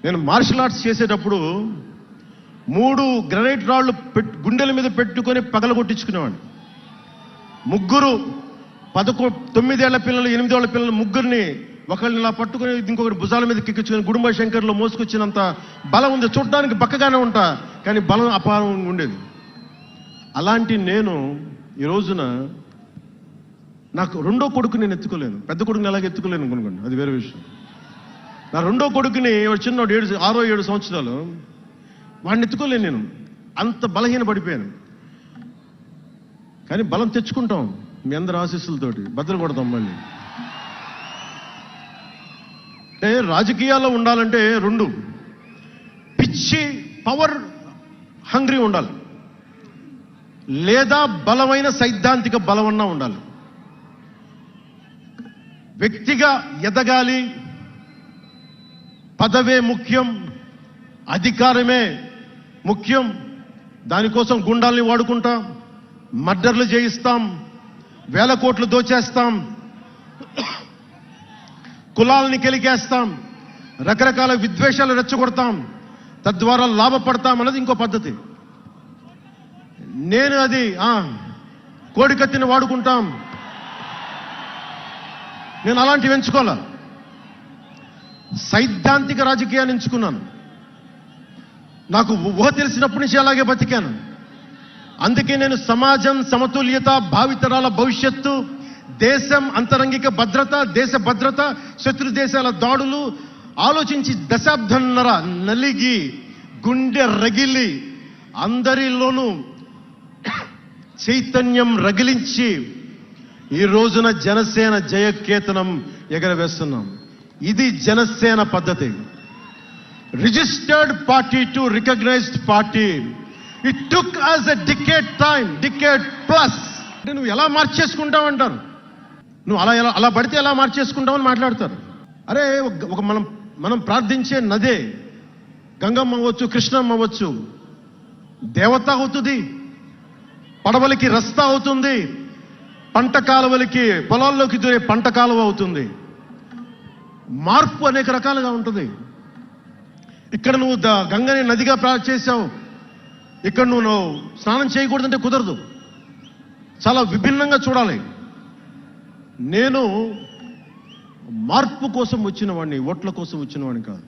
నేను martial arts చేసేటప్పుడు 3 granite రాళ్ళు గుండెల మీద పెట్టుకొని పగలగొట్టించుకునేవాడిని. 3 9 ఏళ్ల పిల్లలు 8 ఏళ్ల పిల్లలు 3ని ఒకళ్ళని ఇలా పట్టుకొని ఇంకొకటి భుజాల మీద కిక్కించుకొని గుడుంబ శంకర్లో మోసుకొచ్చినంత బలం ఉంది. చూడడానికి బక్కగానే ఉంటా, కానీ బలం అపారంగా ఉండేది. అలాంటి నేను ఈ రోజున నాకు రెండో కొడుకు నేను ఎత్తుకోలేను. పెద్ద కొడుకుని ఎలాగ ఎత్తుకోలేను అనుకోండి, అది వేరే విషయం. నా రెండో కొడుకుని చిన్నోడు 6 7 సంవత్సరాలు, వాడిని ఎత్తుకోలేను నేను. అంత బలహీన పడిపోయాను. కానీ బలం తెచ్చుకుంటాం మీ అందరి ఆశీస్సులతోటి, బద్దలు కొడతాం మళ్ళీ. అంటే రాజకీయాల్లో ఉండాలంటే 2 పిచ్చి పవర్ హంగ్రీ ఉండాలి, లేదా బలమైన సైద్ధాంతిక బలమన్నా ఉండాలి. వ్యక్తిగా ఎదగాలి, పదవే ముఖ్యం, అధికారమే ముఖ్యం. దానికోసం గుండాల్ని వాడుకుంటాం, మర్డర్లు చేయిస్తాం, వేల కోట్లు దోచేస్తాం, కులాలని కెలికేస్తాం, రకరకాల విద్వేషాలు రెచ్చగొడతాం, తద్వారా లాభపడతాం అన్నది ఇంకో పద్ధతి. నేను అది కోడికత్తిని వాడుకుంటాం, నేను అలాంటివి ఎంచుకోలే. సైద్ధాంతిక రాజకీయాన్ని ఎంచుకున్నాను. నాకు ఊహ తెలిసినప్పటి నుంచి అలాగే బతికాను. అందుకే నేను సమాజం, సమతుల్యత, భావితరాల భవిష్యత్తు, దేశం అంతరంగిక భద్రత, దేశ భద్రత, శత్రు దేశాల దాడులు ఆలోచించి దశాబ్దన్నర నలిగి గుండె రగిలి అందరిలోనూ చైతన్యం రగిలించి ఈ రోజున జనసేన జయకేతనం ఎగరవేస్తున్నాం. ఇది జనసేన పద్ధతి. Registered party to recognised party. It took us a decade time, decade plus. అంటే నువ్వు ఎలా మార్చేసుకుంటావు అంటారు, నువ్వు అలా పడితే ఎలా మార్చేసుకుంటావని మాట్లాడతారు. అరే ఒక మనం ప్రార్థించే నదే గంగమ్మ అవ్వచ్చు, కృష్ణమ్మ అవ్వచ్చు, దేవత అవుతుంది, పడవలకి రస్తా అవుతుంది, పంట కాలువలకి పొలాల్లోకి దూరే పంట కాలువ అవుతుంది. మార్పు అనేక రకాలుగా ఉంటుంది. ఇక్కడ నువ్వు గంగని నదిగా చేసావు, ఇక్కడ నువ్వు స్నానం చేయకూడదంటే కుదరదు. చాలా విభిన్నంగా చూడాలి. నేను మార్పు కోసం వచ్చిన వాడిని, ఓట్ల కోసం వచ్చిన వాడిని కాదు.